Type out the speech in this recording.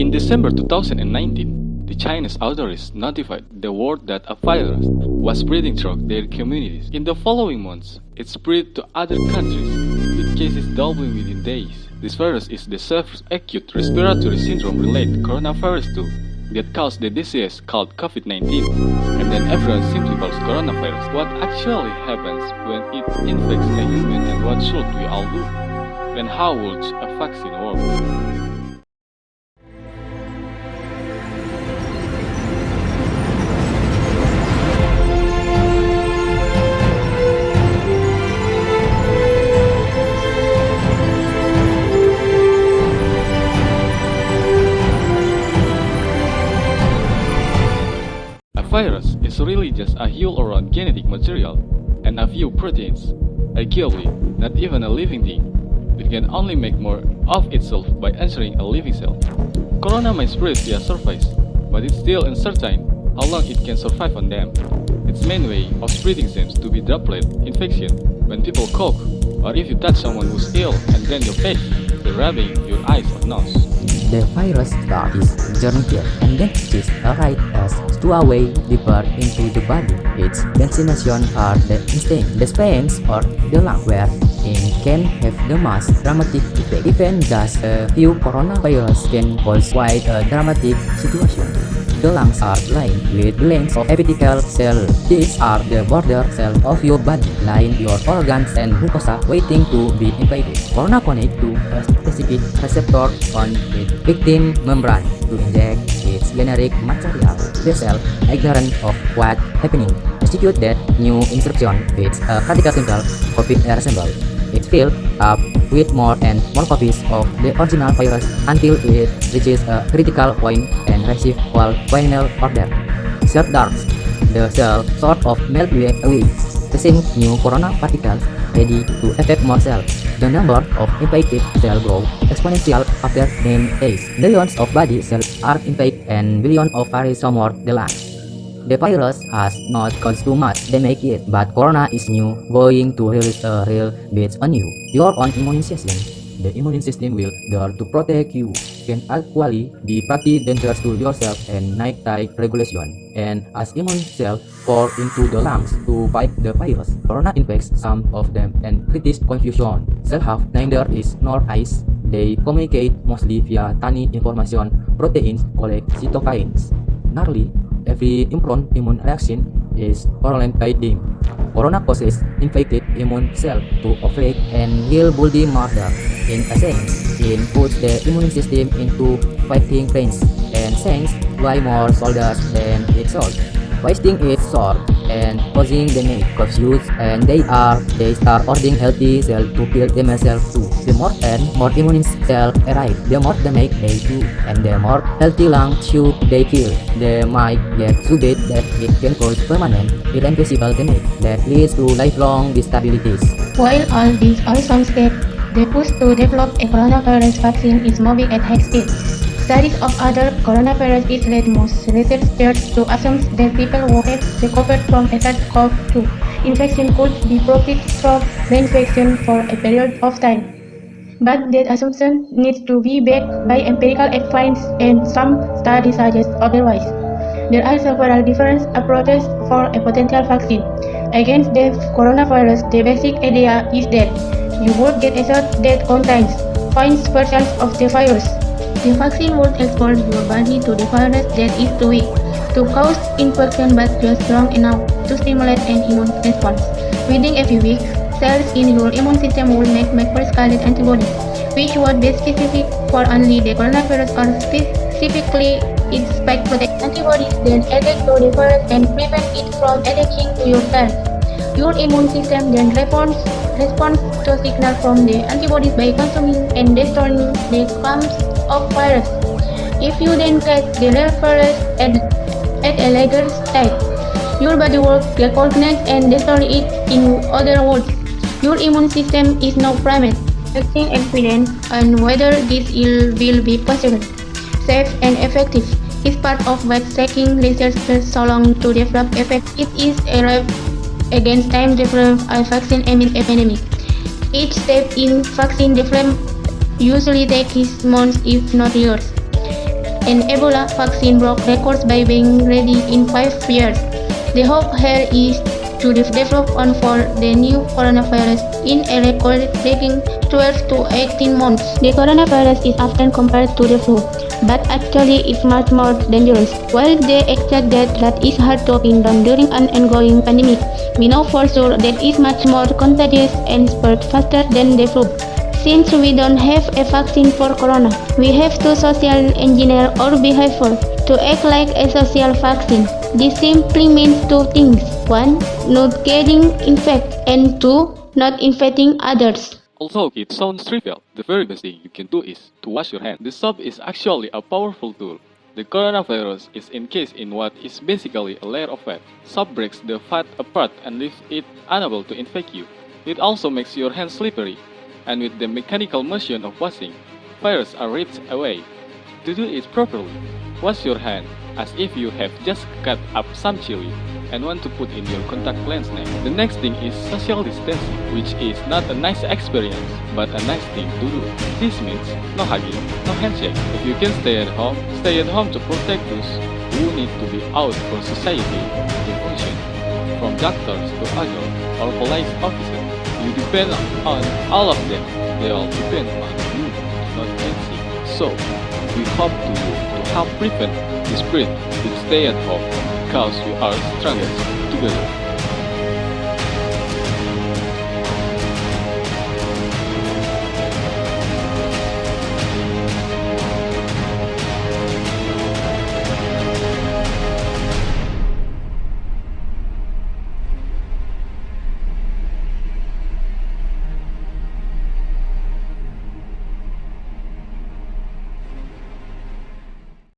In December 2019, the Chinese authorities notified the world that a virus was spreading throughout their communities. In the following months, it spread to other countries, with cases doubling within days. This virus is the acute respiratory syndrome related coronavirus 2 that caused the disease called Covid-19, and then everyone simply calls coronavirus. What actually happens when it infects a human, and what should we all do? And how would a vaccine work? A virus is really just a hull around genetic material and a few proteins. Arguably, not even a living thing. It can only make more of itself by entering a living cell. Corona may spread via surface, but it's still uncertain how long it can survive on them. Its main way of spreading seems to be droplet infection when people cough, or if you touch someone who's ill and then your face, by rubbing your eyes or nose. The virus starts its journey here and then reaches a right as to a way deeper into the body. Its destination are the intestine, the spines, or the lung, where it can have the most dramatic effect. Even just a few coronavirus can cause quite a dramatic situation. The lungs are lined with billions of epithelial cells. These are the border cells of your body, line your organs and mucosa, waiting to be infected. Corona connects to a specific receptor on its victim membrane to inject its generic material. The cell, ignorant of what's happening, execute that new instruction with a critical symbol copied and assembled. It's filled up with more and more copies of the original virus until it reaches a critical point and receives whole final order. Short darts, the cell sort of melt away, causing new corona particles ready to affect more cells. The number of infected cells grows exponential after many days. Billions of body cells are infected and billions of viruses somewhere the lungs. The virus has not caused too much damage yet, but corona is new, going to release a real bit on you. Your own immune system. The immune system will there to protect you, can actually be pretty dangerous to yourself and nighttime regulation. And as immune cells pour into the lungs to fight the virus, corona infects some of them and creates confusion. Cells have neither eyes nor eyes. They communicate mostly via tiny information proteins called cytokines. Nearly every immune reaction is correlated by them. Corona causes infected immune cells to ovulate and kill body murder. In a sense, it puts the immune system into fighting range and sends way more soldiers than it should, wasting its sword and causing them confused, and they start ordering healthy cells to kill themselves too. The more and more immune cells arrive, the more damage they do, and the more healthy lung tissue they kill. They might get so bad that it can cause permanent, irreversible damage that leads to lifelong disabilities. While all this all sounds great, the push to develop a coronavirus vaccine is moving at high speed. Studies of other coronaviruses led most researchers to assume that people who have recovered from a SARS-CoV-2 infection could be protected from reinfection for a period of time. But that assumption needs to be backed by empirical evidence, and some studies suggest otherwise. There are several different approaches for a potential vaccine. Against the coronavirus, the basic idea is that you would get a shot that contains 5% of the virus. The vaccine would expose your body to the virus that is too weak to cause infection but just strong enough to stimulate an immune response. Within a few weeks, cells in your immune system will make microscopic antibodies, which would be specific for only the coronavirus or specifically its spike protein. Antibodies then attack to the virus and prevent it from attaching to your cells. Your immune system then responds to signal from the antibodies by consuming and destroying the clumps of virus. If you then catch the real virus at a later stage, your body will recognize and destroy it. In other words, your immune system is no primate. Vaccine evidence on whether this will be possible, safe and effective is part of what's taking researchers so long to develop effect. It is a race against time development a vaccine amid epidemic. Each step in vaccine development usually takes months if not years. and Ebola vaccine broke records by being ready in 5 years. The hope here is to develop one for the new coronavirus in a record-breaking 12 to 18 months. The coronavirus is often compared to the flu, but actually it's much more dangerous. While the exact death rate is hard to pin down during an ongoing pandemic, we know for sure that it's much more contagious and spread faster than the flu. Since we don't have a vaccine for corona, we have to social engineer our behavior to act like a social vaccine. This simply means two things. One, not getting infected, and two, not infecting others. Although it sounds trivial, the very best thing you can do is to wash your hands. The soap is actually a powerful tool. The coronavirus is encased in what is basically a layer of fat. Soap breaks the fat apart and leaves it unable to infect you. It also makes your hands slippery, and with the mechanical motion of washing, viruses are ripped away. To do it properly, wash your hand as if you have just cut up some chili and want to put in your contact lens next. The next thing is social distancing, which is not a nice experience, but a nice thing to do. This means no hugging, no handshake. If you can stay at home to protect those who need to be out for society to function. From doctors to adults or police officers, you depend on all of them. They all depend on you, not fancy. So, we hope to you to help prevent the spread to stay at home, because we are strongest together.